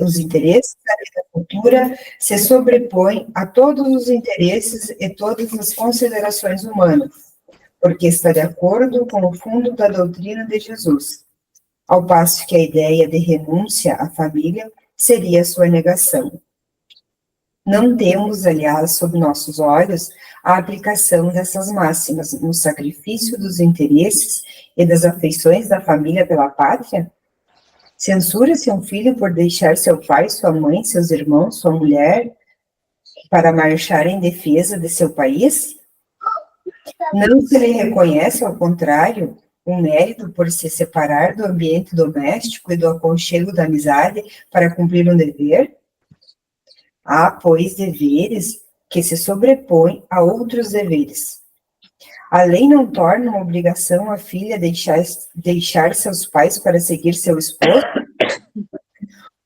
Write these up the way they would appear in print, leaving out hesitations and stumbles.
os interesses da vida futura se sobrepõem a todos os interesses e todas as considerações humanas, porque está de acordo com o fundo da doutrina de Jesus, ao passo que a ideia de renúncia à família seria sua negação. Não temos, aliás, sob nossos olhos, a aplicação dessas máximas no sacrifício dos interesses e das afeições da família pela pátria? Censura-se um filho por deixar seu pai, sua mãe, seus irmãos, sua mulher, para marchar em defesa de seu país? Não se lhe reconhece, ao contrário, um mérito por se separar do ambiente doméstico e do aconchego da amizade para cumprir um dever? Há, pois, deveres que se sobrepõem a outros deveres. A lei não torna uma obrigação a filha deixar seus pais para seguir seu esposo?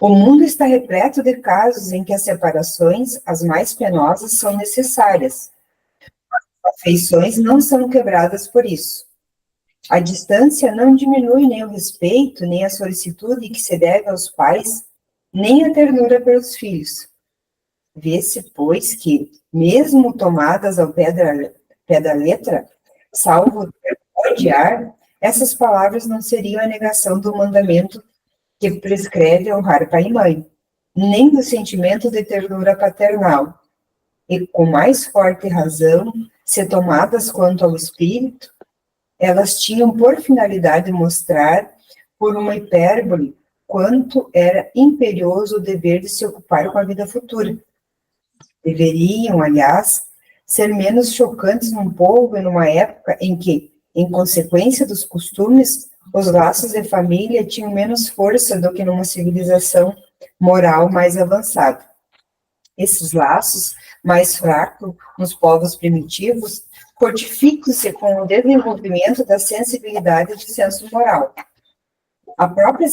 O mundo está repleto de casos em que as separações, as mais penosas, são necessárias. As afeições não são quebradas por isso. A distância não diminui nem o respeito, nem a solicitude que se deve aos pais, nem a ternura pelos filhos. Vê-se, pois, que, mesmo tomadas ao pé da letra, salvo odiar, essas palavras não seriam a negação do mandamento que prescreve honrar pai e mãe, nem do sentimento de ternura paternal. E, com mais forte razão, se tomadas quanto ao espírito, elas tinham por finalidade mostrar, por uma hipérbole, quanto era imperioso o dever de se ocupar com a vida futura. Deveriam, aliás, ser menos chocantes num povo e numa época em que, em consequência dos costumes, os laços de família tinham menos força do que numa civilização moral mais avançada. Esses laços, mais fracos nos povos primitivos, fortificam-se com o desenvolvimento da sensibilidade do senso moral. A própria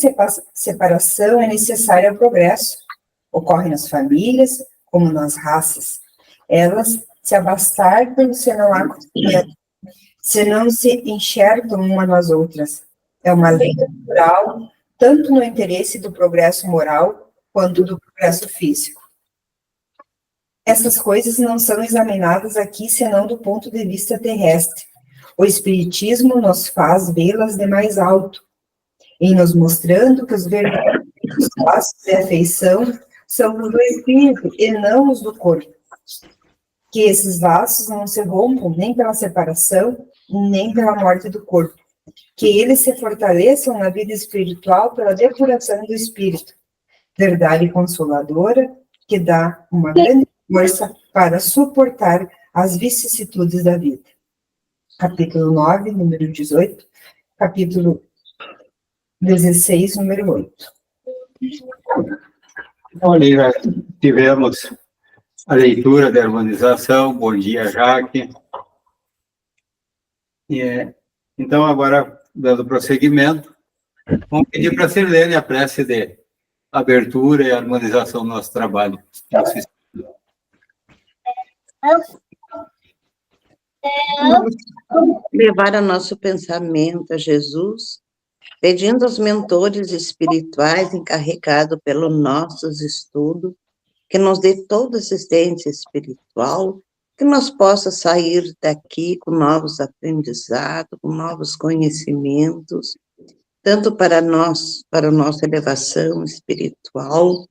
separação é necessária ao progresso. Ocorre nas famílias, como nas raças. Elas se abastartam se não há conhecimento, se não se enxergam uma nas outras. É uma lei natural, tanto no interesse do progresso moral, quanto do progresso físico. Essas coisas não são examinadas aqui, senão do ponto de vista terrestre. O Espiritismo nos faz vê-las de mais alto, em nos mostrando que os verdadeiros laços de afeição são os do espírito e não os do corpo. Que esses laços não se rompam nem pela separação, nem pela morte do corpo. Que eles se fortaleçam na vida espiritual pela depuração do espírito. Verdade consoladora que dá uma grande força para suportar as vicissitudes da vida. Capítulo 9, número 18. Capítulo 16, número 8. Olha, já tivemos a leitura da harmonização. Bom dia, Jaque. Então, agora, dando prosseguimento, vamos pedir para a Sirlene a prece de abertura e harmonização do nosso trabalho. Levar o nosso pensamento a Jesus, pedindo aos mentores espirituais encarregados pelo nossos estudos, que nos dê toda assistência espiritual, que nós possa sair daqui com novos aprendizados, com novos conhecimentos, tanto para nós, para a nossa elevação espiritual,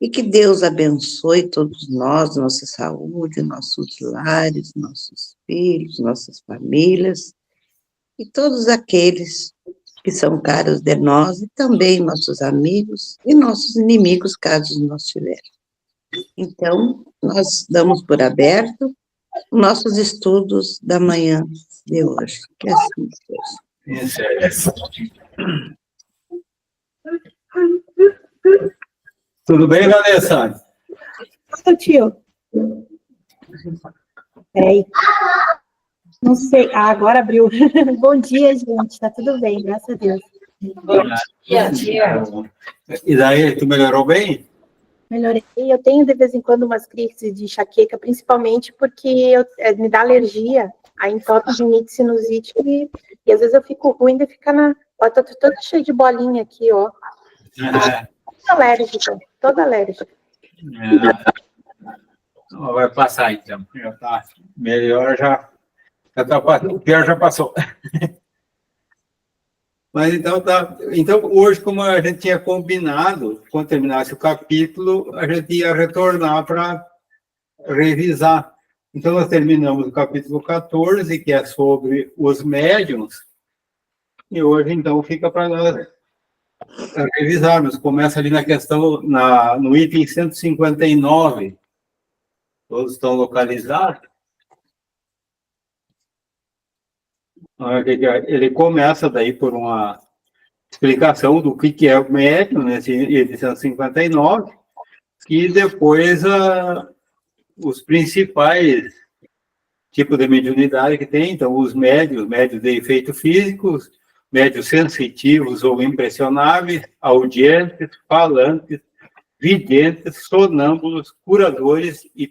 e que Deus abençoe todos nós, nossa saúde, nossos lares, nossos filhos, nossas famílias, e todos aqueles que são caros de nós, e também nossos amigos e nossos inimigos, caso nós tivermos. Então, nós damos por aberto nossos estudos da manhã de hoje. Que assim seja. Tudo bem, Vanessa? Tudo, tio. Peraí. Não sei. Ah, agora abriu. Bom dia, gente. Tá tudo bem, graças a Deus. Bom dia. E daí, tu melhorou bem? Melhorei. Eu tenho, de vez em quando, umas crises de enxaqueca, principalmente porque me dá alergia, aí entope, rinite, sinusite, e às vezes eu fico ruim de ficar na... Ó, tô toda cheia de bolinha aqui, ó. alérgica, toda alérgica. Vai passar, então. Já está melhor, já tá, o pior já passou. Mas então, tá. Então, hoje, como a gente tinha combinado, quando terminasse o capítulo, a gente ia retornar para revisar. Então, nós terminamos o capítulo 14, que é sobre os médiuns, e hoje, então, fica para nós revisarmos. Começa ali na questão, no item 159. Todos estão localizados. Ele começa daí por uma explicação do que é o médium, nesse item 159, e depois os principais tipos de mediunidade que tem. Então, os médios de efeito físicos, médios sensitivos ou impressionáveis, audientes, falantes, videntes, sonâmbulos, curadores e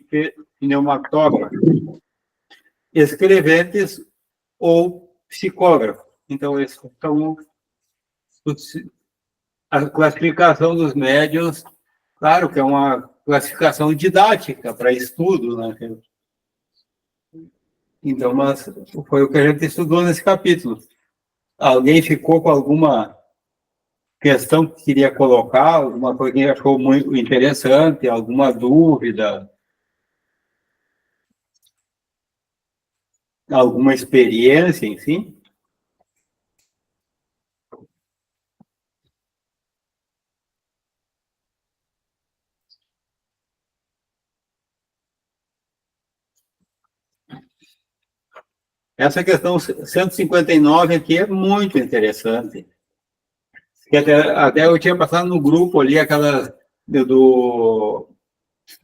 pneumatógrafos, escreventes ou psicógrafos. Então, esses são a classificação dos médiuns. Claro que é uma classificação didática para estudo, né? Então, mas foi o que a gente estudou nesse capítulo. Alguém ficou com alguma questão que queria colocar, alguma coisa que achou muito interessante, alguma dúvida, alguma experiência, enfim? Essa questão 159 aqui é muito interessante. Até eu tinha passado no grupo ali, aquela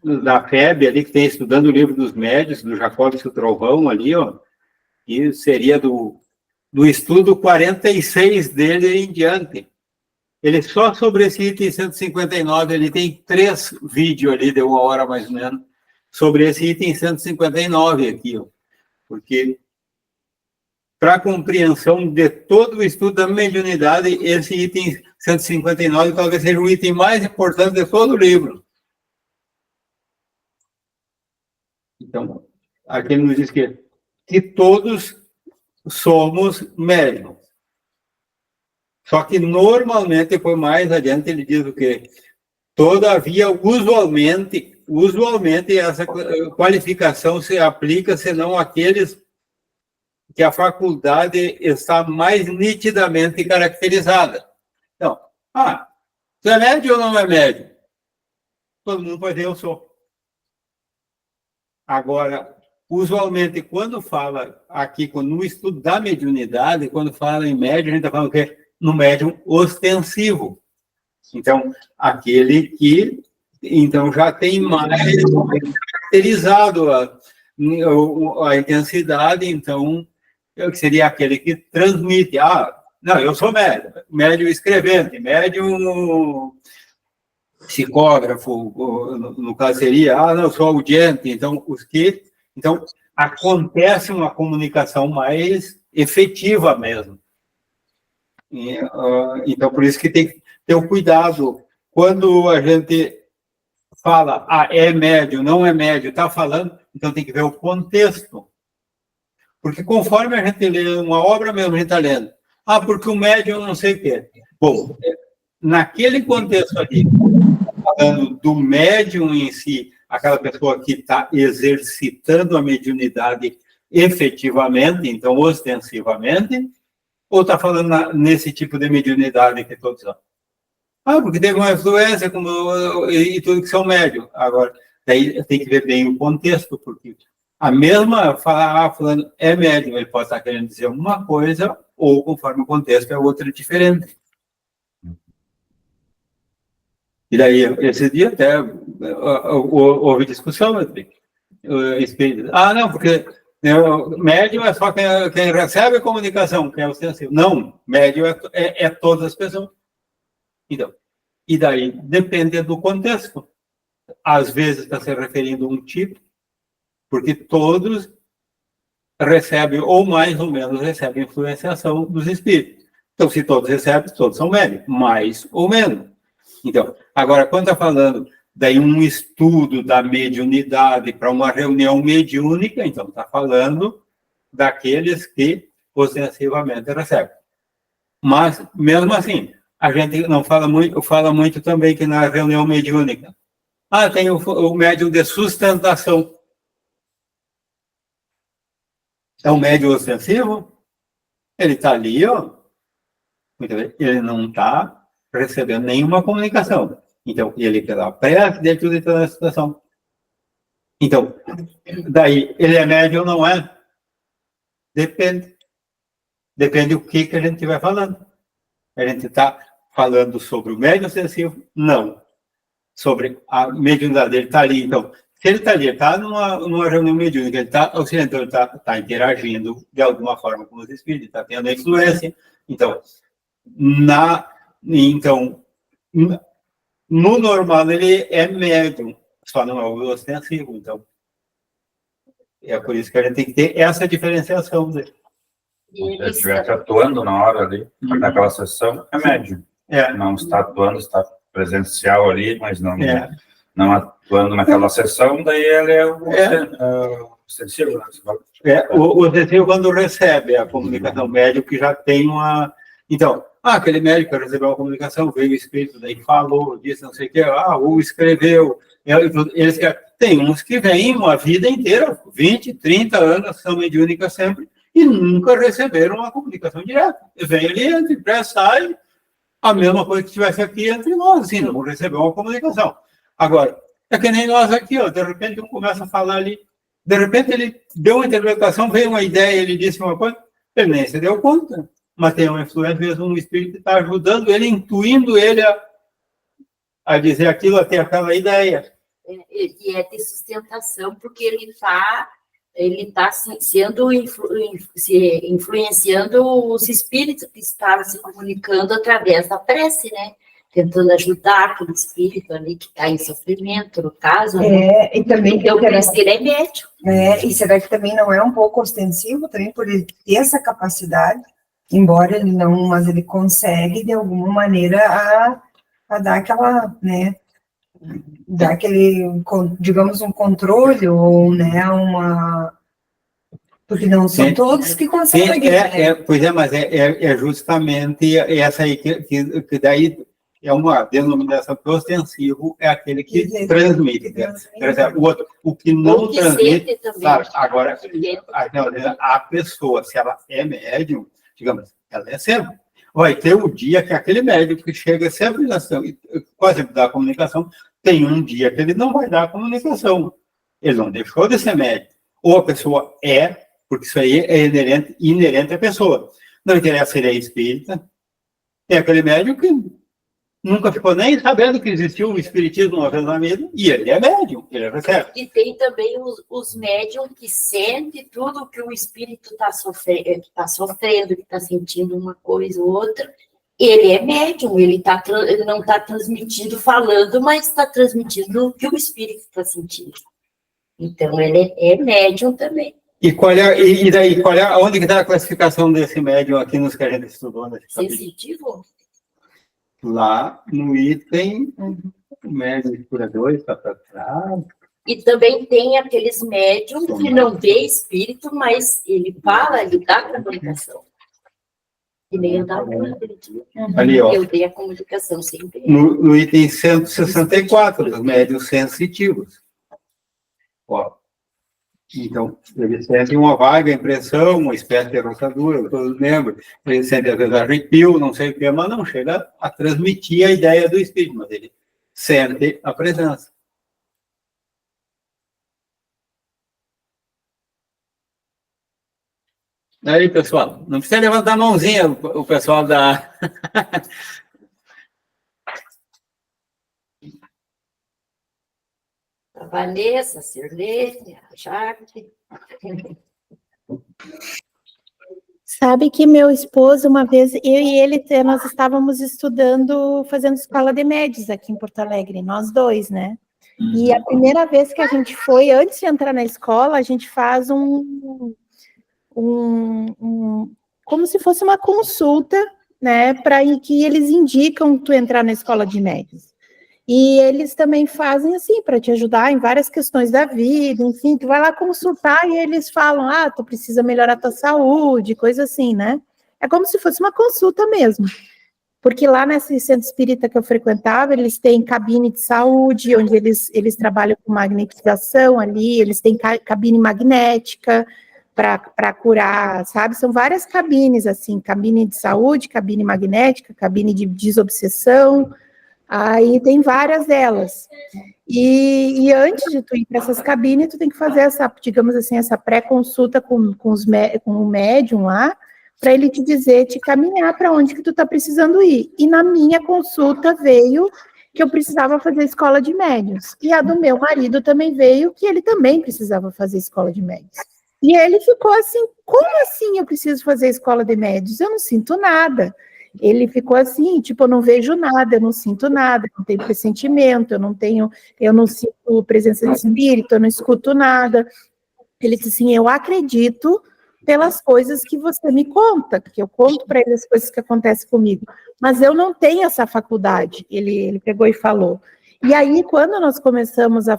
da FEB ali, que tem estudando o livro dos médios, do Jacobs e o Trovão ali, ó, que seria do estudo 46 dele em diante. Ele só sobre esse item 159, ele tem 3 vídeos ali, de 1 hora mais ou menos, sobre esse item 159 aqui, ó, porque para a compreensão de todo o estudo da mediunidade, esse item 159 talvez seja o item mais importante de todo o livro. Então, aqui ele nos diz que todos somos médiuns. Só que normalmente, depois mais adiante, ele diz o quê? Todavia, usualmente essa qualificação se aplica senão àqueles que a faculdade está mais nitidamente caracterizada. Então, você é médio ou não é médio? Todo mundo pode dizer, eu sou. Agora, usualmente, quando fala aqui, no estudo da mediunidade, quando fala em médium, a gente está falando que é no médium ostensivo. Então, aquele que então, já tem mais caracterizado a intensidade, então, que seria aquele que transmite. Não, eu sou médium escrevente, médium psicógrafo, no caso seria, não, eu sou audiente, então, então, acontece uma comunicação mais efetiva mesmo. Então, por isso que tem que ter o cuidado, quando a gente fala, é médium, não é médium, está falando, então tem que ver o contexto. Porque conforme a gente lê uma obra mesmo, a gente está lendo, porque o médium não sei o quê. Bom, naquele contexto ali, falando do médium em si, aquela pessoa que está exercitando a mediunidade efetivamente, então ostensivamente, ou está falando nesse tipo de mediunidade que todos são? Porque teve uma influência e tudo que são médium. Agora, daí tem que ver bem o contexto, porque a mesma falando é médium, ele pode estar querendo dizer uma coisa, ou conforme o contexto é outra diferente. E daí, esse dia até houve discussão, não, porque médium é só quem recebe a comunicação, quem é ostensivo. Não, médium é todas as pessoas. Então, e daí depende do contexto. Às vezes está se referindo a um tipo, porque todos recebem, ou mais ou menos recebem influenciação dos espíritos. Então, se todos recebem, todos são médios, mais ou menos. Então, agora, quando está falando daí um estudo da mediunidade para uma reunião mediúnica, então está falando daqueles que ostensivamente recebem. Mas, mesmo assim, a gente não fala muito também que na reunião mediúnica, tem o médium de sustentação. É um médium ostensivo? Ele está ali, ó, ele não está recebendo nenhuma comunicação. Então, ele pela prece dentro de toda a situação. Então, daí, ele é médium ou não é? Depende. Depende do que a gente estiver falando. A gente está falando sobre o médium ostensivo? Não. Sobre a mediunidade, ele está ali. Então, se ele está ali, está numa reunião mediúnica, ele está auxiliando, ele está interagindo de alguma forma com os espíritos, está tendo influência. Então, no normal, ele é médium, só não é o ostensivo. Então, é por isso que a gente tem que ter essa diferenciação dele. Se ele estiver atuando na hora ali, naquela sessão, é médium. Não está atuando, está presencial ali, mas não atuando naquela sessão, daí ele é o ostensivo, né? O ostensivo quando recebe a comunicação médium, que já tem uma... Então, aquele médico recebeu uma comunicação, veio o espírito, daí falou, disse não sei o que, ou escreveu. Tem uns que vêm uma vida inteira, 20, 30 anos, são mediúnicas sempre, e nunca receberam uma comunicação direta. Vem ali, entra, sai, a mesma coisa que estivesse aqui entre nós, assim, não recebeu uma comunicação. Agora, é que nem nós aqui, ó, de repente um começa a falar ali, de repente ele deu uma interpretação, veio uma ideia, ele disse uma coisa, ele nem se deu conta, mas tem uma influência mesmo no espírito que está ajudando ele, intuindo ele a dizer aquilo, a ter aquela ideia. E é de sustentação, porque ele está sendo influenciando os espíritos que estavam se comunicando através da prece, né? Tentando ajudar aquele espírito ali que está em sofrimento, no caso. Né? E também... Então, por isso que ele é médium. E será que também não é um pouco ostensivo, também por ele ter essa capacidade, embora ele não, mas ele consegue, de alguma maneira, a dar aquela, né, dar aquele, digamos, um controle, ou, né, porque não são todos que conseguem. Pois é, mas é justamente essa aí que daí é uma denominação que ostensivo é aquele que transmite. Por exemplo, o que não transmite, sabe? Agora, a pessoa, se ela é médium, digamos, ela é sempre. Vai ter um dia que aquele médium que chega sempre quase dá a comunicação, tem um dia que ele não vai dar a comunicação. Ele não deixou de ser médium. Ou a pessoa porque isso aí é inerente à pessoa. Não interessa se ele é espírita, é aquele médium que nunca ficou nem sabendo que existia um espiritismo uma vez na vida, e ele é médium, ele recebe. E tem também os médiums que sentem tudo que o espírito está sofrendo, que está sentindo uma coisa ou outra. Ele é médium, ele não está transmitindo, falando, mas está transmitindo o que o espírito está sentindo. Então, ele é médium também. E daí, onde que está a classificação desse médium aqui nos que a gente estudou? Sensitivo? Lá no item, o médium de curador está para trás. E também tem aqueles médiums que não vê espírito, mas ele fala, ele dá comunicação. E nem eu dava Ali, ó. Eu dei a comunicação sem ver. No item 164, os médios sensitivos. Ó. Então, eles sentem uma vaga impressão, uma espécie de roçadura, todos lembram. Eles sentem, às vezes, arrepio, não sei o que, mas não chega a transmitir a ideia do espírito, mas ele sente a presença. Aí, pessoal, não precisa levantar a mãozinha, o pessoal da... A Vanessa, a Sirlene, a Jaque. Sabe que meu esposo, uma vez, eu e ele, nós estávamos estudando, fazendo escola de médios aqui em Porto Alegre, nós dois, né? E a primeira vez que a gente foi, antes de entrar na escola, a gente faz como se fosse uma consulta né, para que eles indicam tu entrar na escola de médios. E eles também fazem assim, para te ajudar em várias questões da vida, enfim, tu vai lá consultar e eles falam, tu precisa melhorar tua saúde, coisa assim, né? É como se fosse uma consulta mesmo. Porque lá nesse centro espírita que eu frequentava, eles têm cabine de saúde, onde eles trabalham com magnetização ali, eles têm cabine magnética para curar, sabe? São várias cabines, assim, cabine de saúde, cabine magnética, cabine de desobsessão, aí tem várias delas. E antes de tu ir para essas cabines, tu tem que fazer essa, digamos assim, essa pré-consulta com o médium lá, para ele te dizer, te caminhar para onde que tu está precisando ir. E na minha consulta veio que eu precisava fazer escola de médiuns. E a do meu marido também veio que ele também precisava fazer escola de médiuns. E ele ficou assim, como assim eu preciso fazer escola de médiuns? Eu não sinto nada. Ele ficou assim, tipo, eu não vejo nada, eu não sinto nada, eu não tenho pressentimento, eu não sinto presença de espírito, eu não escuto nada. Ele disse assim, eu acredito pelas coisas que você me conta, que eu conto para ele as coisas que acontecem comigo, mas eu não tenho essa faculdade, ele pegou e falou. E aí, quando nós começamos a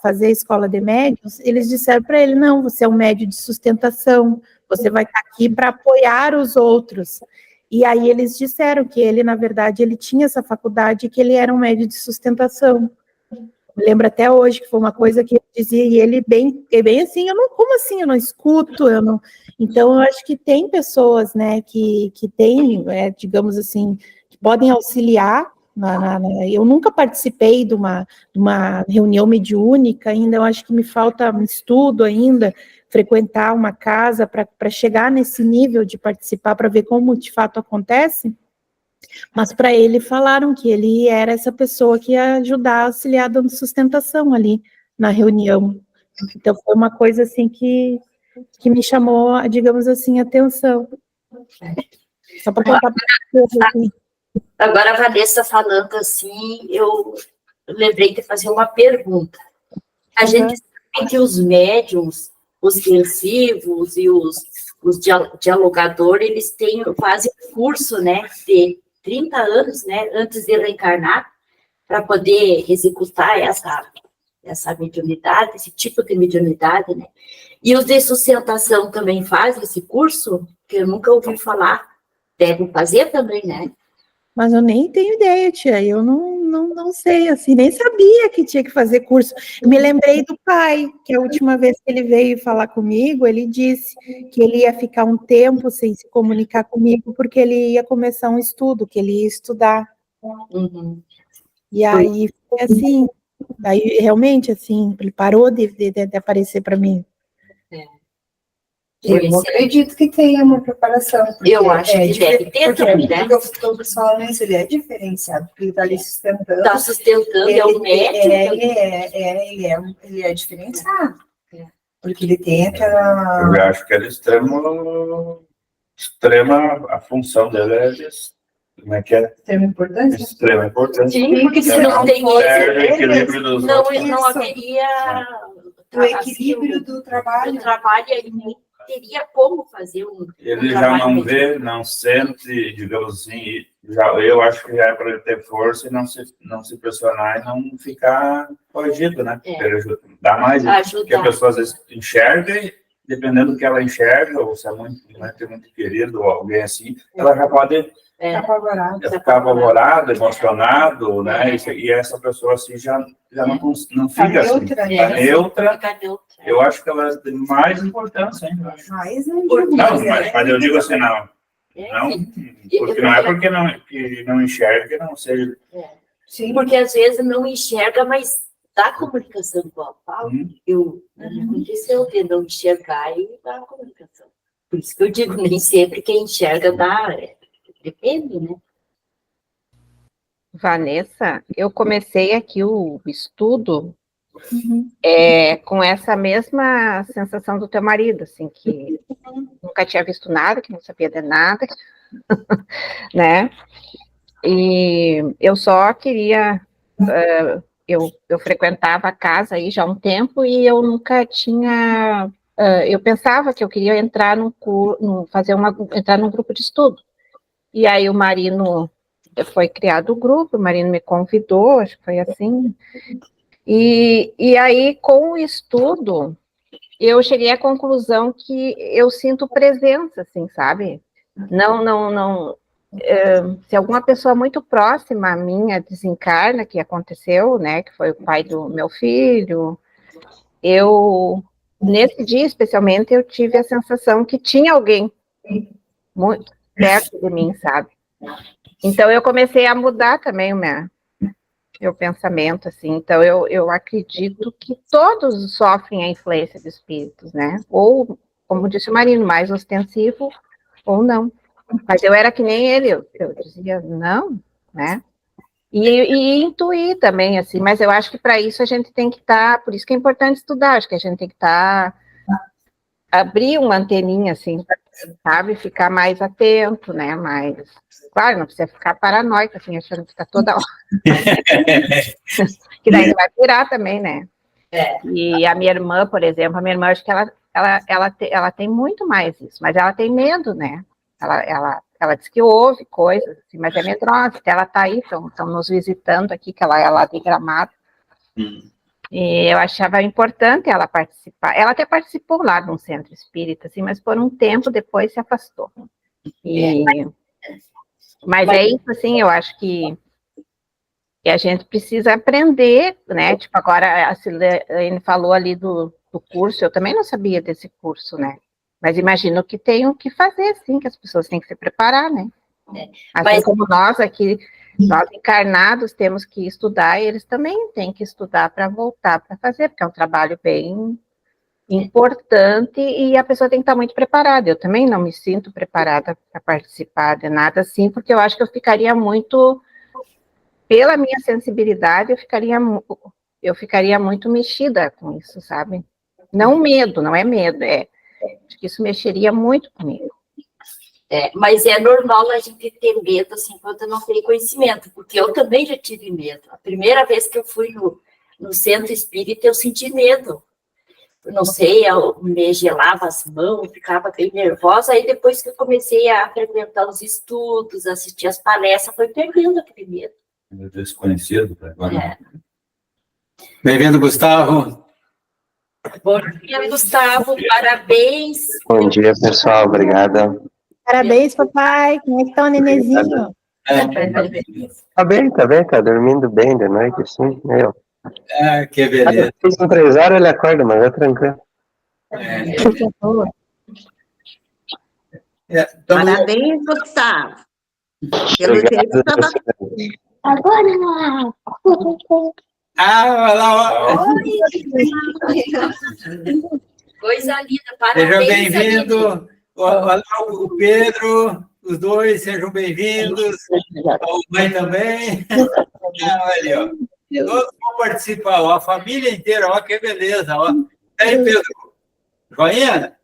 fazer a escola de médiuns, eles disseram para ele, não, você é um médium de sustentação, você vai estar aqui para apoiar os outros. E aí eles disseram que ele, na verdade, ele tinha essa faculdade e que ele era um médium de sustentação. Me lembro até hoje que foi uma coisa que ele dizia, e ele bem assim, como assim, eu não escuto, eu não... Então, eu acho que tem pessoas, né, que têm, digamos assim, que podem auxiliar, eu nunca participei de uma reunião mediúnica ainda, eu acho que me falta estudo ainda, frequentar uma casa para chegar nesse nível de participar, para ver como de fato acontece. Mas para ele falaram que ele era essa pessoa que ia ajudar, auxiliar, dando sustentação ali na reunião. Então foi uma coisa assim que me chamou, digamos assim, a atenção. Só para contar para vocês. Assim. Agora a Vanessa falando assim, eu lembrei de fazer uma pergunta. A gente sabe que os médiums, os pensivos e os dialogadores, eles têm quase um curso, né, de 30 anos, né, antes de reencarnar, para poder executar essa mediunidade, esse tipo de mediunidade, né? E os de sustentação também fazem esse curso, que eu nunca ouvi falar. Devem fazer também, né? Mas eu nem tenho ideia, tia, eu não sei, assim, nem sabia que tinha que fazer curso. Eu me lembrei do pai, que a última vez que ele veio falar comigo, ele disse que ele ia ficar um tempo sem se comunicar comigo, porque ele ia começar um estudo, que ele ia estudar. Uhum. E aí, foi assim, aí realmente, assim, ele parou de aparecer para mim. Eu acredito que tenha uma preparação. Eu acho que deve ter também, né? Porque eu estou falando isso, ele é diferenciado, porque ele está ali sustentando. Está sustentando, é o médico. Ele é diferenciado. Porque ele tem aquela... Eu acho que ele extrema, a função dele é como é que é? Extrema importância? Extrema importância. Sim, porque se não tem equilíbrio dos não haveria... O equilíbrio do trabalho. Ele nem teria como fazer ele já não vê, não sente, digamos assim, eu acho que já é para ele ter força e não se pressionar e não ficar fogido, né? Dá mais, porque a pessoa às vezes enxerga e, dependendo do que ela enxerga, ou se é muito querido, ou alguém assim, ela já pode ficar apavorada, emocionado, né? E essa pessoa assim já não fica assim. Tá neutra. Eu acho que ela tem mais importância ainda. Mas eu digo assim, não, porque não é porque não enxerga, não seja. Sim, porque às vezes não enxerga, mas dá comunicação igual. Aconteceu de não enxergar e dá comunicação. Por isso que eu digo, nem sempre quem enxerga dá, depende, né? Vanessa, eu comecei aqui o estudo com essa mesma sensação do teu marido, assim, que nunca tinha visto nada, que não sabia de nada, né? E eu só queria... Eu frequentava a casa aí já há um tempo e eu nunca tinha... eu pensava que eu queria entrar entrar num grupo de estudo. E aí o Marino foi criado o grupo, o Marino me convidou, acho que foi assim. E aí, com o estudo, eu cheguei à conclusão que eu sinto presença, assim, sabe? Não. Se alguma pessoa muito próxima a minha desencarna, que aconteceu, né, que foi o pai do meu filho, nesse dia especialmente, eu tive a sensação que tinha alguém muito perto de mim, sabe? Então, eu comecei a mudar também o meu pensamento, assim. Então, eu acredito que todos sofrem a influência de espíritos, né? Ou, como disse o Marino, mais ostensivo ou não. Mas eu era que nem ele, eu dizia não, né? E intuir também, assim, mas eu acho que para isso a gente tem que estar, por isso que é importante estudar, acho que a gente tem que abrir uma anteninha, assim, sabe? Ficar mais atento, né? Mas, claro, não precisa ficar paranoico, assim, achando que está toda hora. Que daí vai virar também, né? E a minha irmã, por exemplo, acho que ela tem muito mais isso, mas ela tem medo, né? Ela diz que ouve coisas, assim, mas é medrosa, até ela está aí, estão nos visitando aqui, que ela é lá de Gramado. E eu achava importante ela participar. Ela até participou lá de um centro espírita, assim, mas por um tempo depois se afastou. Mas é isso, assim, eu acho que a gente precisa aprender, né? Tipo, agora a Silene falou ali do curso, eu também não sabia desse curso, né? Mas imagino que tem o que fazer, sim, que as pessoas têm que se preparar, né? Assim como nós aqui, nós encarnados temos que estudar, e eles também têm que estudar para voltar para fazer, porque é um trabalho bem importante e a pessoa tem que estar muito preparada. Eu também não me sinto preparada para participar de nada assim, porque eu acho que eu ficaria muito, pela minha sensibilidade, eu ficaria muito mexida com isso, sabe? Não medo, não é medo, acho que isso mexeria muito comigo. Mas é normal a gente ter medo, assim, quando não tem conhecimento, porque eu também já tive medo. A primeira vez que eu fui no centro espírita, eu senti medo. Não sei, eu me gelava as mãos, ficava bem nervosa, aí depois que eu comecei a frequentar os estudos, assistir as palestras, foi perdendo aquele medo. Desconhecido, agora. Bem-vindo, Gustavo. Bom dia, Gustavo, parabéns. Bom dia, pessoal, obrigada. Parabéns, papai. Como é que tá o nenenzinho? Tá bem, tá dormindo bem de noite, assim, meu. Que beleza. Se empresário, ele acorda, mas é tranquilo. Parabéns, Gustavo. Pelo jeito, estava... Agora! Olha lá, ó. Coisa linda, parabéns. Seja bem-vindo. Olha o Pedro, os dois, sejam bem-vindos. A mãe também. Olha, ó. Todos vão participar, ó. A família inteira, ó, que beleza, ó. E aí, Pedro? Joinha?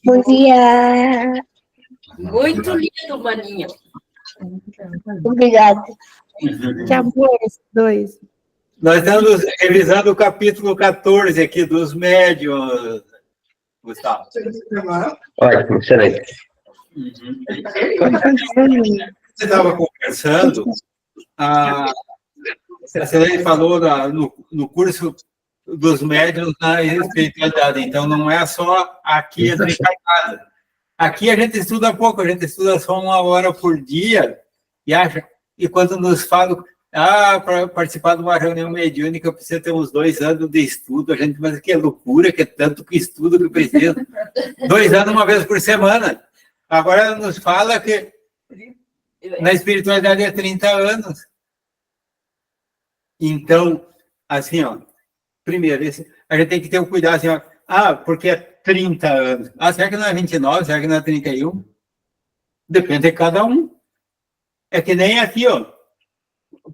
Bom dia! Muito lindo, maninho. Obrigada. Que amor, esses dois. Nós estamos revisando o capítulo 14 aqui dos médiuns, Gustavo. Ótimo, excelente. Você estava conversando, a Silene falou no curso dos médiuns na espiritualidade, então não é só aqui entre casa. Aqui a gente estuda pouco, a gente estuda só 1 hora por dia, e quando nos falam, para participar de uma reunião mediúnica precisa ter uns 2 anos de estudo, a gente, mas que loucura, que é tanto que estudo que precisa. 2 anos uma vez por semana. Agora nos fala que na espiritualidade é 30 anos. Então, assim, ó, primeiro, a gente tem que ter o cuidado, assim, ó, porque é 30 anos. Será que não é 29? Será que não é 31? Depende de cada um. É que nem aqui, ó,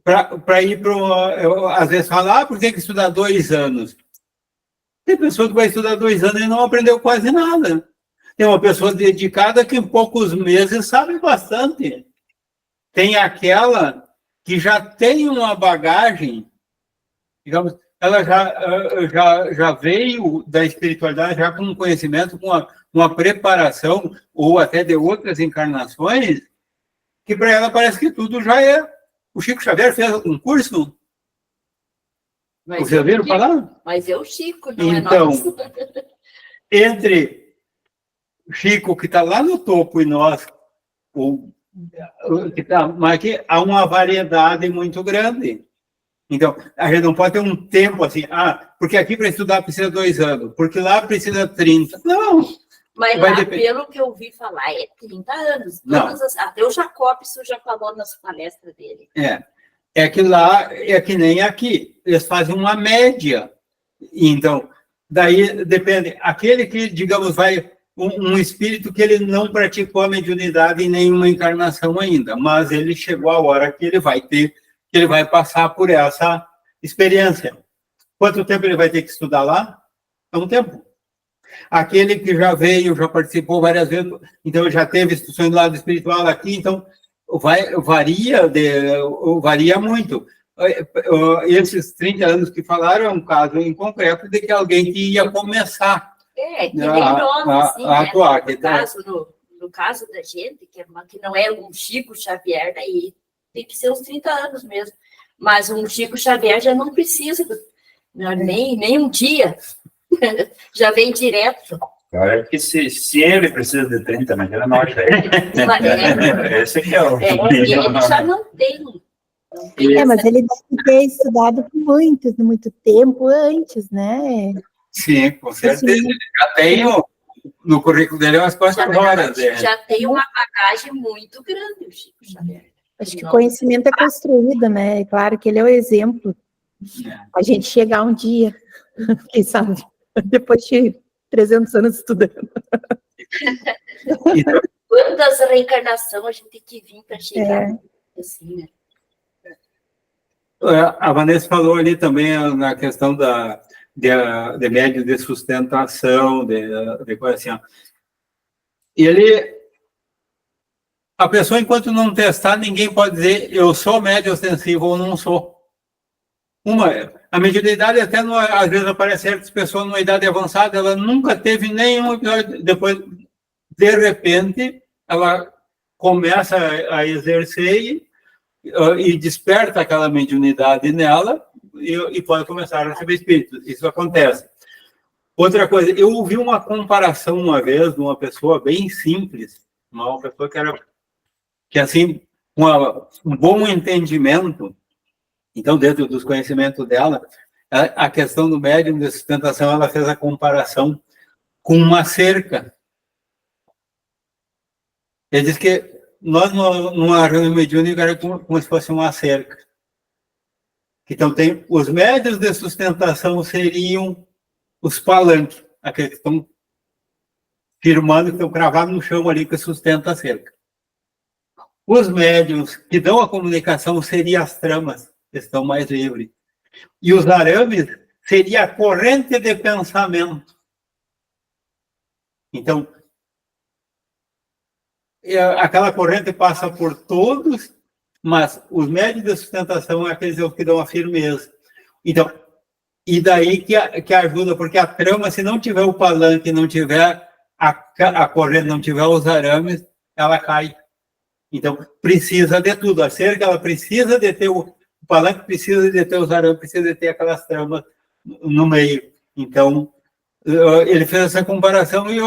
para ir para às vezes falar, por que estudar 2 anos? Tem pessoa que vai estudar 2 anos e não aprendeu quase nada. Tem uma pessoa dedicada que em poucos meses sabe bastante. Tem aquela que já tem uma bagagem, digamos, ela já veio da espiritualidade, já com um conhecimento, com uma preparação, ou até de outras encarnações, que para ela parece que tudo já é. O Chico Xavier fez um curso. Vocês viram falar? Mas é o Chico, não então, é nosso. Entre o Chico, que está lá no topo, e nós, mas que há uma variedade muito grande. Então, a gente não pode ter um tempo assim, porque aqui para estudar precisa 2 anos, porque lá precisa 30. Não. Mas lá, pelo que eu ouvi falar, é 30 anos. Até o Jacobson já falou nas palestras dele. É que lá é que nem aqui. Eles fazem uma média. Então, daí depende. Aquele que, digamos, vai... Um espírito que ele não praticou a mediunidade em nenhuma encarnação ainda, mas ele chegou a hora que ele vai ter, que ele vai passar por essa experiência. Quanto tempo ele vai ter que estudar lá? É um tempo. Aquele que já veio, já participou várias vezes, então já teve instruções do lado espiritual aqui, então varia muito. Esses 30 anos que falaram é um caso em concreto de que alguém que ia começar que nem nós, assim, a atuar. No caso da gente, que não é um Chico Xavier, daí tem que ser uns 30 anos mesmo. Mas um Chico Xavier já não precisa, nem um dia. Já vem direto. É que se ele precisa de 30, imagina nós. Esse aqui é o... Ele já não tem. Mas ele deve ter estudado muito tempo antes, né? Sim, com certeza. Ele já tem no currículo dele umas 4 horas. Já tem uma bagagem muito grande, o Chico Xavier. Acho que o conhecimento é construído, né? É claro que ele é o exemplo. A gente chegar um dia, quem sabe, depois de 300 anos estudando. Quantas reencarnações a gente tem que vir para chegar assim, né? A Vanessa falou ali também na questão de médio de sustentação, de coisa assim. A pessoa, enquanto não testar, ninguém pode dizer eu sou médio ostensivo ou não sou. A mediunidade até, às vezes, aparece certas pessoas numa idade avançada, ela nunca teve nenhum episódio, depois, de repente, ela começa a exercer e desperta aquela mediunidade nela e pode começar a receber espíritos. Isso acontece. Outra coisa, eu ouvi uma comparação uma vez de uma pessoa bem simples, uma pessoa que assim, um bom entendimento. Então, dentro dos conhecimentos dela, a questão do médium de sustentação, ela fez a comparação com uma cerca. Ele diz que nós, numa reunião mediúnica, era como se fosse uma cerca. Então, os médios de sustentação seriam os palanques, aqueles que estão firmando, que estão cravados no chão ali, que sustenta a cerca. Os médiuns que dão a comunicação seriam as tramas, que estão mais livres. E os arames seria a corrente de pensamento. Então, aquela corrente passa por todos, mas os médios de sustentação é aqueles que dão a firmeza. Então, e daí que ajuda, porque a trama, se não tiver o palanque, não tiver a corrente, não tiver os arames, ela cai. Então, precisa de tudo. A cerca, ela precisa de ter o palanque, precisa de ter os arames, precisa de ter aquelas tramas no meio. Então, ele fez essa comparação e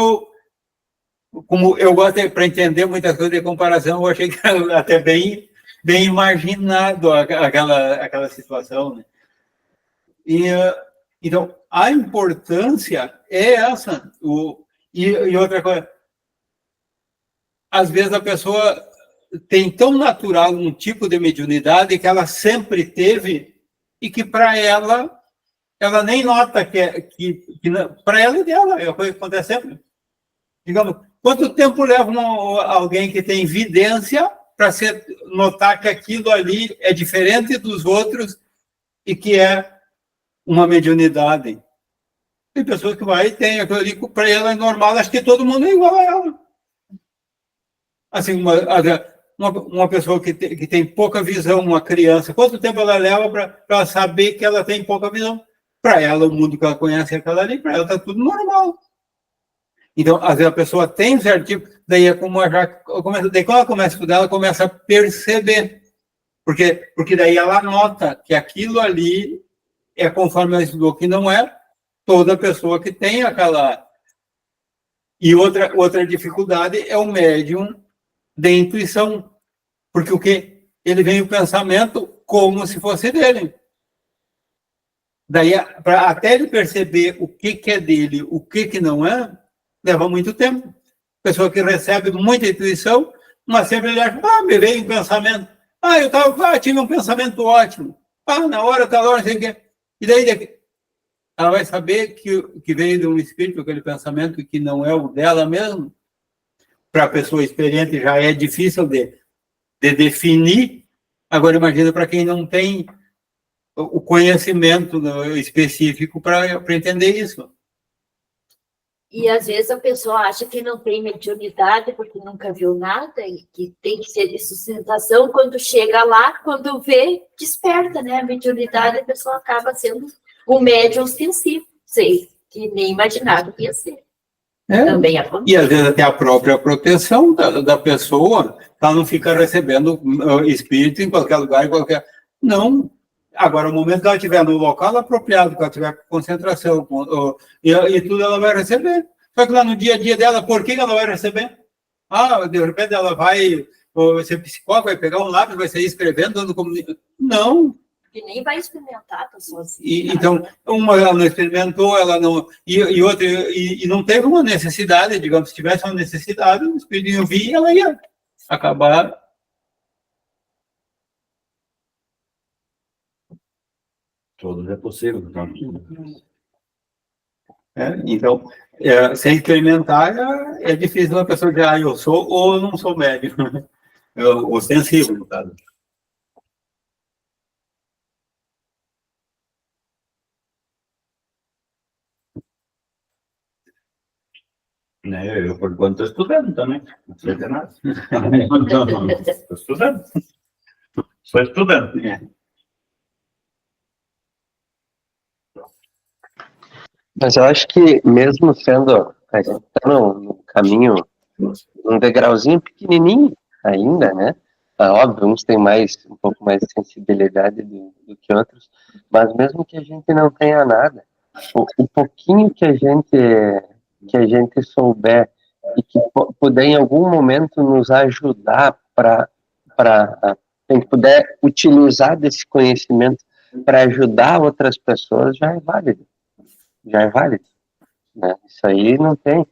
como eu gosto para entender muitas coisas de comparação, eu achei que era até bem imaginado aquela situação, né? Então, a importância é essa. E outra coisa, às vezes a pessoa tem tão natural um tipo de mediunidade que ela sempre teve e que para ela nem nota que para ela é dela, é a coisa que acontece sempre. Digamos, quanto tempo leva alguém que tem vidência para notar que aquilo ali é diferente dos outros e que é uma mediunidade? Tem pessoas que vai e tem aquilo ali, para ela é normal, acho que todo mundo é igual a ela. Assim, uma pessoa que tem pouca visão, uma criança, quanto tempo ela leva para saber que ela tem pouca visão? Para ela, o mundo que ela conhece é aquela ali, para ela está tudo normal. Então, às vezes a pessoa tem um certo tipo, daí é como a Jaque começa, daí quando ela começa a estudar, ela começa a perceber. Porque daí ela nota que aquilo ali é conforme ela estudou, que não é toda pessoa que tem aquela... E outra dificuldade é o médium de intuição. Porque o quê? Ele vem o pensamento como se fosse dele. Daí, até ele perceber o que é dele, o que não é, leva muito tempo. Pessoa que recebe muita intuição, mas sempre ele acha, me veio um pensamento. Eu tive um pensamento ótimo. Na hora, tal hora, não sei o quê. E daí, ela vai saber que veio de um espírito, aquele pensamento que não é o dela mesmo. Para a pessoa experiente já é difícil de definir. Agora, imagina para quem não tem o conhecimento específico para entender isso. E às vezes a pessoa acha que não tem mediunidade porque nunca viu nada e que tem que ser de sustentação. Quando chega lá, quando vê, desperta, né? A mediunidade, a pessoa acaba sendo um médium ostensivo, que nem imaginava que ia ser. Também acontece. E às vezes até a própria proteção da pessoa, ela não fica recebendo espírito em qualquer lugar, Não. Agora, o momento que ela estiver no local apropriado, que ela tiver concentração e tudo, ela vai receber. Só que lá no dia a dia dela, por que ela vai receber? De repente ela vai ser psicóloga, vai pegar um lápis, vai sair escrevendo, não. Que nem vai experimentar, tá sozinha. Então, uma ela não experimentou, ela não... E outra, e não teve uma necessidade, digamos, se tivesse uma necessidade, o espírito ia vir e ela ia acabar... Tudo é possível. Então, sem experimentar, é difícil uma pessoa dizer, eu sou ou eu não sou médium. Ostensivo, no caso. Eu, por enquanto, estou estudando também. Não sei de nada. Estou estudando. Estou estudando. Mas eu acho que mesmo sendo, a gente está no caminho, um degrauzinho pequenininho ainda, né? Óbvio, uns têm um pouco mais de sensibilidade do que outros, mas mesmo que a gente não tenha nada, o pouquinho que a gente souber e que puder em algum momento nos ajudar para a gente puder utilizar desse conhecimento para ajudar outras pessoas, já é válido. Né? Isso aí não tem...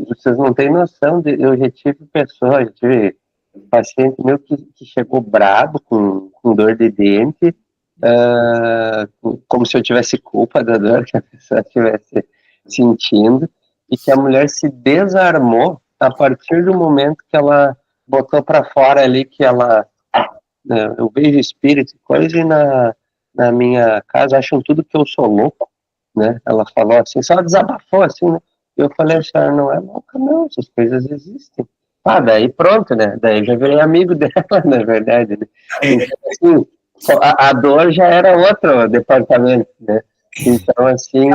vocês não têm noção eu já tive paciente meu que chegou brabo, com dor de dente, como se eu tivesse culpa da dor que a pessoa estivesse sentindo, e que a mulher se desarmou a partir do momento que ela botou para fora ali que ela... eu vejo espírito e coisa, e na minha casa acham tudo que eu sou louco. Né? Ela falou assim, só desabafou assim, né? Eu falei, a senhora não é louca, não, essas coisas existem. Daí pronto, né? Daí já virei amigo dela, na verdade, né? Então, assim, a dor já era outro departamento, né? Então, assim,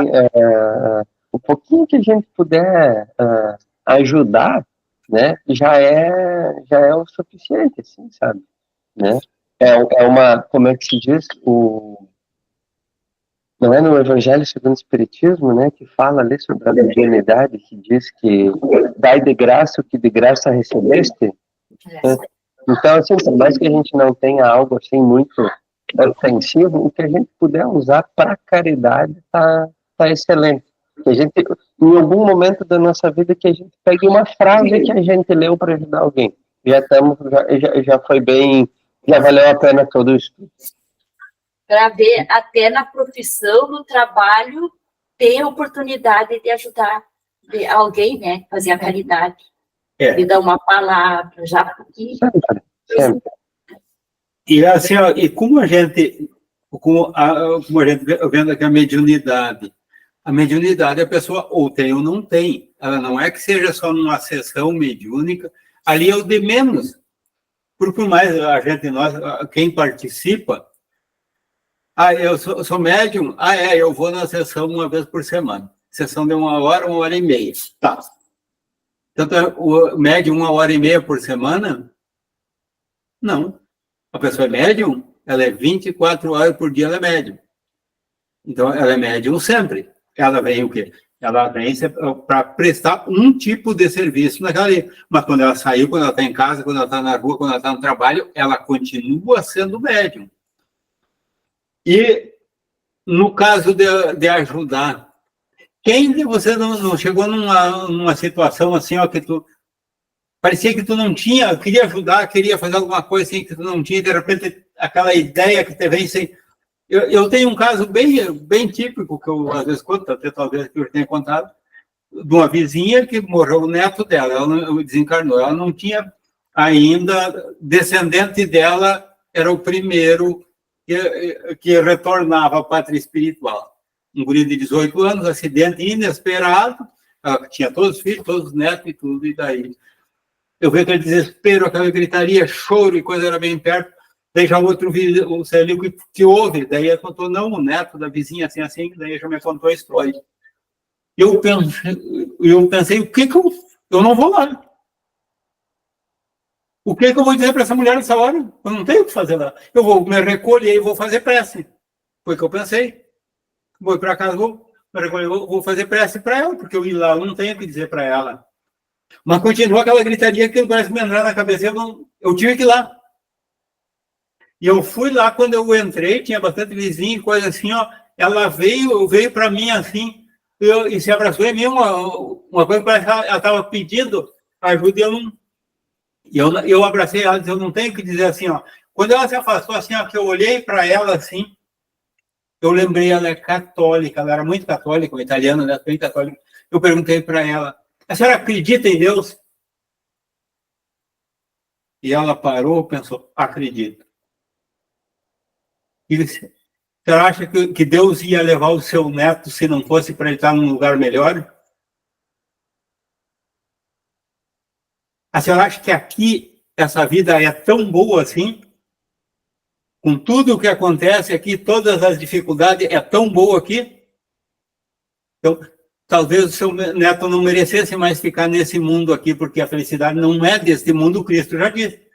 o pouquinho que a gente puder ajudar, né? Já é o suficiente, assim, sabe? Né? É uma, como é que se diz? Não é no Evangelho segundo o Espiritismo, né, que fala ali sobre a mediunidade, que diz que dai de graça o que de graça recebeste. Então, assim, por mais que a gente não tenha algo assim muito ofensivo, o que a gente puder usar para caridade tá excelente. Que a gente, em algum momento da nossa vida, que a gente pegue uma frase que a gente leu para ajudar alguém. Já foi bem, já valeu a pena todo isso. Para ver até na profissão, no trabalho, ter a oportunidade de ajudar alguém, né? Fazer a caridade. De dar uma palavra, já porque... Sempre. E assim, e como a gente vendo aqui a mediunidade a pessoa ou tem ou não tem. Ela não é que seja só numa sessão mediúnica, ali é o de menos. Por mais a gente, quem participa, Eu sou médium? Eu vou na sessão uma vez por semana. Sessão de 1 hora e meia. Tá. Então, o médium 1 hora e meia por semana? Não. A pessoa é médium, ela é 24 horas por dia, ela é médium. Então, ela é médium sempre. Ela vem o quê? Ela vem para prestar um tipo de serviço naquela ali. Mas quando ela saiu, quando ela está em casa, quando ela está na rua, quando ela está no trabalho, ela continua sendo médium. E, no caso de ajudar, quem de você não chegou numa situação assim, ó, que tu parecia que tu não tinha, queria ajudar, queria fazer alguma coisa assim que tu não tinha, e de repente aquela ideia que te vem sem... Eu tenho um caso bem típico, que eu às vezes conto, até talvez que eu tenha contado, de uma vizinha que morreu o neto dela, ela não, desencarnou, ela não tinha ainda, descendente dela era o primeiro que retornava à pátria espiritual. Um guri de 18 anos, acidente inesperado, ela tinha todos os filhos, todos os netos e tudo, e daí eu vi aquele desespero, aquela gritaria, choro e coisa era bem perto. Daí já o outro o Célio que houve, daí ele contou, não, o neto da vizinha, assim, daí já me contou a história. Eu pensei, o que eu não vou lá? O que eu vou dizer para essa mulher nessa hora? Eu não tenho o que fazer lá. Eu vou me recolher e vou fazer prece. Foi o que eu pensei. Vou para casa, vou fazer prece para ela, porque eu ir lá, eu não tenho o que dizer para ela. Mas continua aquela gritaria que parece me entrar na cabeça, eu tive que ir lá. E eu fui lá, quando eu entrei, tinha bastante vizinho, coisa assim, ó, ela veio para mim assim, e se abraçou em mim, uma coisa que parece que ela estava pedindo ajuda, e eu abracei ela, eu não tenho que dizer assim, ó. Quando ela se afastou assim, ó, que eu olhei para ela assim, eu lembrei, ela é católica, ela era muito católica, uma italiana, né, bem católica. Eu perguntei para ela, a senhora acredita em Deus? E ela parou, pensou, acredito. E você acha que Deus ia levar o seu neto se não fosse para ele estar num lugar melhor? A senhora acha que aqui essa vida é tão boa assim? Com tudo o que acontece aqui, todas as dificuldades, é tão boa aqui? Então, talvez o seu neto não merecesse mais ficar nesse mundo aqui, porque a felicidade não é deste mundo, Cristo já disse.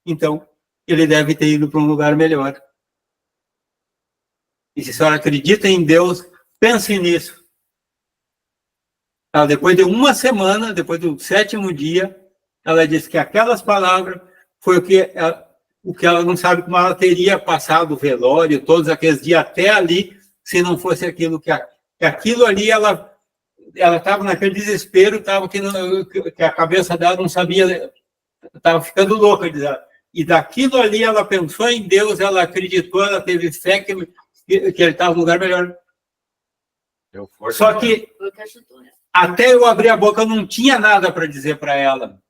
Então, ele deve ter ido para um lugar melhor. E se a senhora acredita em Deus, pense nisso. Depois de uma semana, depois do 7º dia, ela disse que aquelas palavras foi o que ela não sabe como ela teria passado o velório, todos aqueles dias até ali, se não fosse aquilo que aquilo ali, ela estava naquele desespero, estava que a cabeça dela não sabia, estava ficando louca. E daquilo ali ela pensou em Deus, ela acreditou, ela teve fé que ele estava no lugar melhor. Só que até eu abrir a boca, eu não tinha nada para dizer para ela.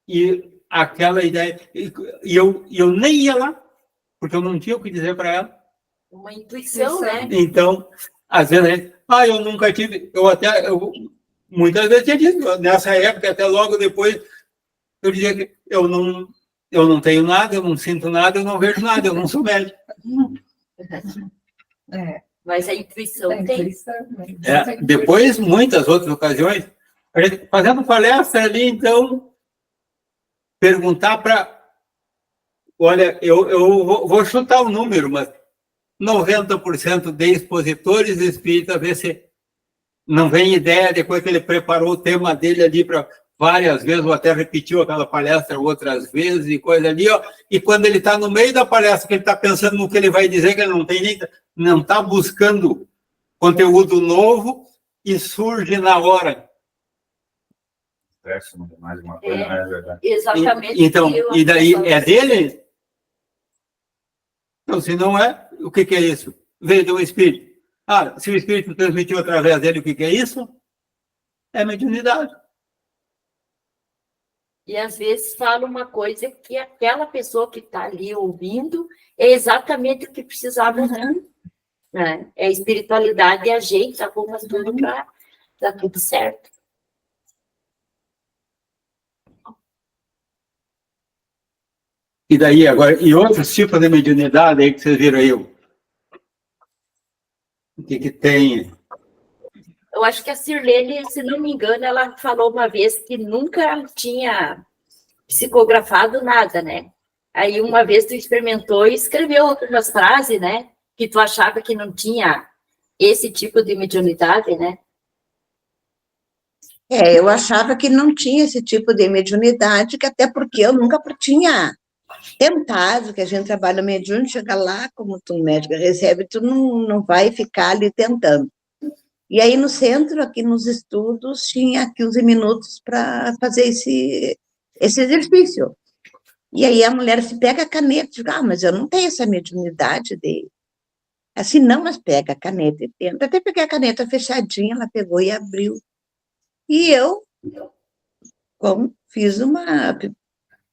E aquela ideia... E eu nem ia lá, porque eu não tinha o que dizer para ela. Uma intuição, né? Então, às vezes, eu nunca tive... muitas vezes tinha dito, nessa época, até logo depois, eu dizia que eu não tenho nada, eu não sinto nada, eu não vejo nada, eu não sou médico. Mas a intuição tem. Depois, muitas outras ocasiões, a gente fazendo palestra ali, então, perguntar para... Olha, eu vou chutar o número, mas 90% de expositores espíritas, ver se não vem ideia, depois que ele preparou o tema dele ali para várias vezes, ou até repetiu aquela palestra outras vezes e coisa ali, ó, e quando ele está no meio da palestra, que ele está pensando no que ele vai dizer, que ele não está buscando conteúdo novo, e surge na hora. Mais uma coisa, não é verdade? Exatamente. Então, e daí é dele? Então, se não é, o que é isso? Veio de um espírito. Se o espírito transmitiu através dele, o que é isso? É mediunidade. E às vezes fala uma coisa que aquela pessoa que está ali ouvindo é exatamente o que precisava ouvir. Né? É a espiritualidade e ajeita algumas tudo para dar tudo certo. E daí, agora, e outros tipos de mediunidade aí que vocês viram aí? O que tem? Eu acho que a Sirlene, se não me engano, ela falou uma vez que nunca tinha psicografado nada, né? Aí uma vez tu experimentou e escreveu algumas frases, né? Que tu achava que não tinha esse tipo de mediunidade, né? Eu achava que não tinha esse tipo de mediunidade, que até porque eu nunca tinha tentado, que a gente trabalha mediúnico, chega lá, como tu médico recebe, tu não vai ficar ali tentando. E aí no centro, aqui nos estudos, tinha 15 minutos para fazer esse exercício. E aí a mulher se pega a caneta e diz, mas eu não tenho essa mediunidade de... Assim, não, mas pega a caneta e tenta. Até peguei a caneta fechadinha, ela pegou e abriu. E eu fiz uma...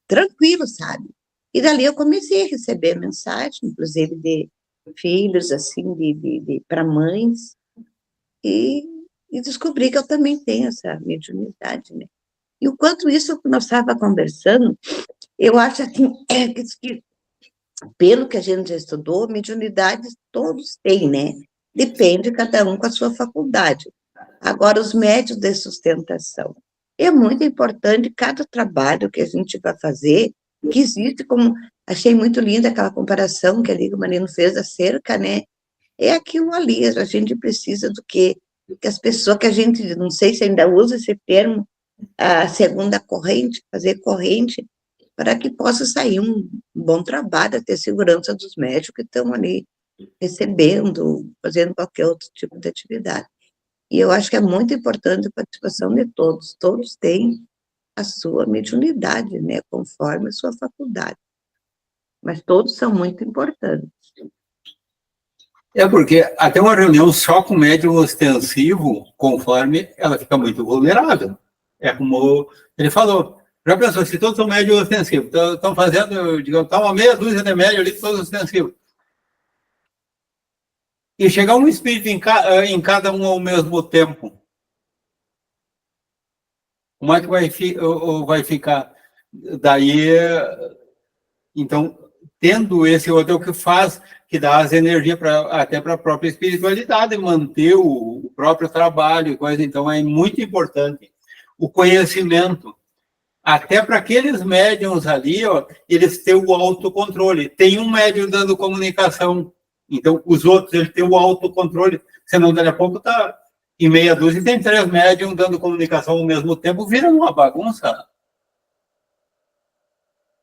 tranquilo, sabe? E dali eu comecei a receber mensagem, inclusive de filhos, assim, para mães, e descobri que eu também tenho essa mediunidade, né? E o quanto isso que nós estávamos conversando, eu acho assim, que pelo que a gente já estudou, mediunidades todos têm, né? Depende cada um com a sua faculdade. Agora, os médios de sustentação. É muito importante cada trabalho que a gente vai fazer, que existe como... Achei muito linda aquela comparação que ali o Marino fez da cerca, né? É aquilo ali, a gente precisa do quê? Que as pessoas, que a gente, não sei se ainda usa esse termo, a segunda corrente, fazer corrente, para que possa sair um bom trabalho, ter segurança dos médicos que estão ali recebendo, fazendo qualquer outro tipo de atividade. E eu acho que é muito importante a participação de todos. Todos têm a sua mediunidade, né, conforme a sua faculdade. Mas todos são muito importantes. Porque até uma reunião só com médium ostensivo, conforme ela fica muito vulnerável. É como ele falou. Já pensou, se todos são médios ostensivos, estão fazendo, digamos, uma meia dúzia de médios ali, todos ostensivos. E chegar um espírito em cada um ao mesmo tempo. Como é que vai ficar? Daí, então, tendo esse outro, é o que faz, que dá as energias até para a própria espiritualidade, manter o próprio trabalho e coisa. Então, é muito importante o conhecimento. Até para aqueles médiums ali, eles têm o autocontrole. Tem um médium dando comunicação. Então, os outros, eles têm o autocontrole. Senão, daqui a pouco, está em meia dúzia, tem 3 médiums dando comunicação ao mesmo tempo, vira uma bagunça.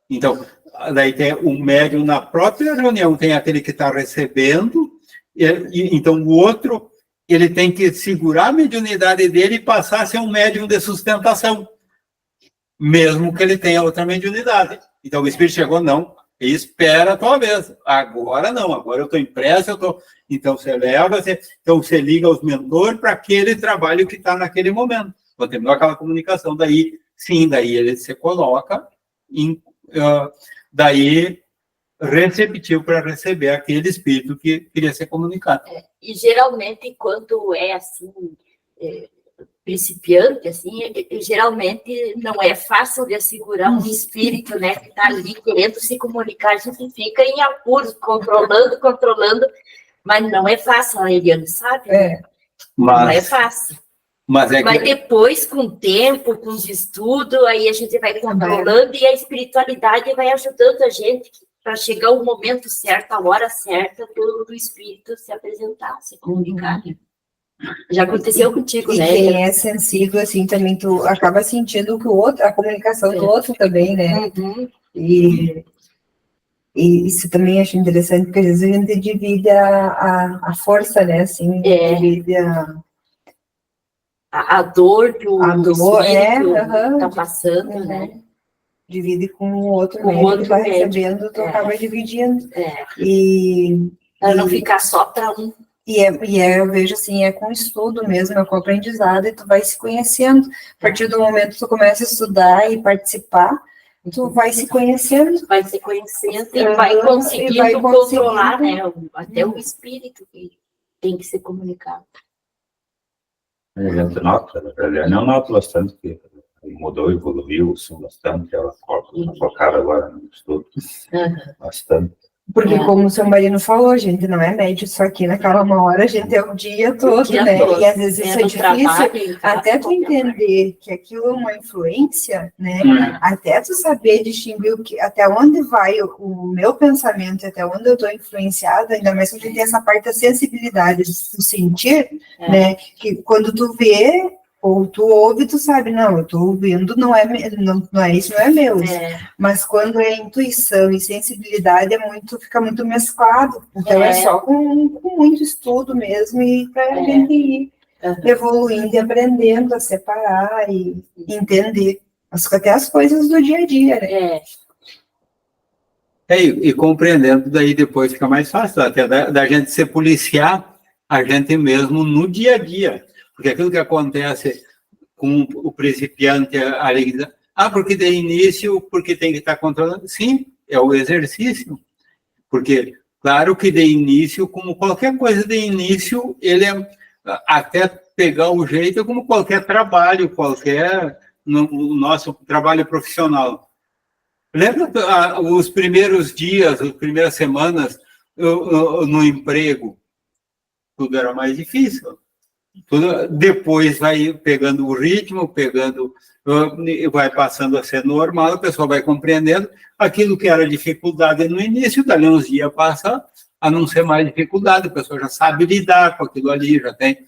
Então, daí tem o médium na própria reunião, tem aquele que está recebendo, então o outro, ele tem que segurar a mediunidade dele e passar a ser um médium de sustentação, mesmo que ele tenha outra mediunidade. Então, o espírito chegou, não, espera a tua vez. Agora não, agora eu estou em pressa, então você leva, então você liga aos mentores para aquele trabalho que está naquele momento. Quando terminou aquela comunicação, daí sim, daí ele se coloca daí receptivo para receber aquele espírito que queria ser comunicado. E geralmente, quando é assim, principiante, assim, geralmente não é fácil de assegurar um espírito, né, que está ali querendo se comunicar, a gente fica em apuros, controlando, mas não é fácil, a Eliane sabe? Não é fácil. Mas depois, com o tempo, com os estudos, aí a gente vai controlando e a espiritualidade vai ajudando a gente para chegar o momento certo, a hora certa do espírito se apresentar, se comunicar. Já aconteceu contigo, né? E quem é sensível, assim, também tu acaba sentindo que o outro, a comunicação do outro também, né? E isso também acho interessante, porque às vezes a gente divide a força, né? Assim, divide a dor que o espírito está passando, né? Divide com o outro médico que vai recebendo, tu acaba dividindo. Para não ficar só para um. Eu vejo assim, com estudo mesmo, com aprendizado, e tu vai se conhecendo. A partir do momento que tu começa a estudar e participar, tu vai se conhecendo. Vai se conhecendo e vai conseguindo controlar, né? Até o espírito que tem que ser comunicado. A gente nota, eu noto bastante que mudou, evoluiu, assim, bastante, ela focada agora no estudo, bastante. Porque, como o seu Marino falou, a gente não é médio só aqui naquela uma hora, a gente é o dia todo, né? E às vezes isso é difícil, até tu entender que aquilo é uma influência, né? Até tu saber distinguir até onde vai o meu pensamento, até onde eu estou influenciada, ainda mais que a gente tem essa parte da sensibilidade, de tu sentir, né? Que quando tu vê, ou tu ouve, tu sabe, não, eu tô ouvindo, não é isso, não é meu. Mas quando é intuição e sensibilidade, fica muito mesclado. Então é só com muito estudo mesmo, e para a gente ir evoluindo e aprendendo a separar e entender até as coisas do dia a dia, né? E compreendendo, daí depois fica mais fácil, até da gente se policiar a gente mesmo no dia a dia. Porque aquilo que acontece com o principiante ali, porque de início, porque tem que estar controlando. Sim, é o exercício. Porque, claro que de início, como qualquer coisa de início, ele até pegar o jeito, é como qualquer trabalho, no nosso trabalho profissional. Lembra os primeiros dias, as primeiras semanas no emprego? Tudo era mais difícil. Depois vai pegando o ritmo, vai passando a ser normal, a pessoa vai compreendendo aquilo que era dificuldade no início, dali uns dias passa a não ser mais dificuldade, a pessoa já sabe lidar com aquilo ali, já tem.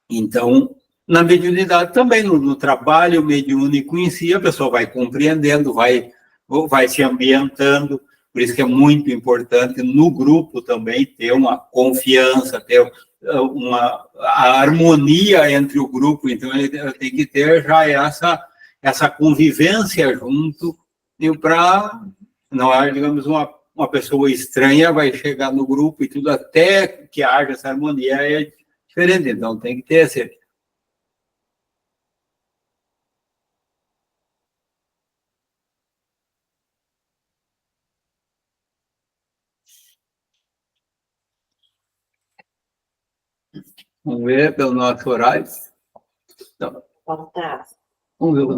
Então, na mediunidade também, no trabalho mediúnico em si, a pessoa vai compreendendo, vai se ambientando, por isso que é muito importante no grupo também ter uma confiança, ter a harmonia entre o grupo. Então ele tem que ter já essa convivência junto, e para não é, digamos, uma pessoa estranha vai chegar no grupo e tudo, até que haja essa harmonia é diferente. Então tem que ter esse. Vamos ver pelo nosso horário. Então, Falta. vamos ver o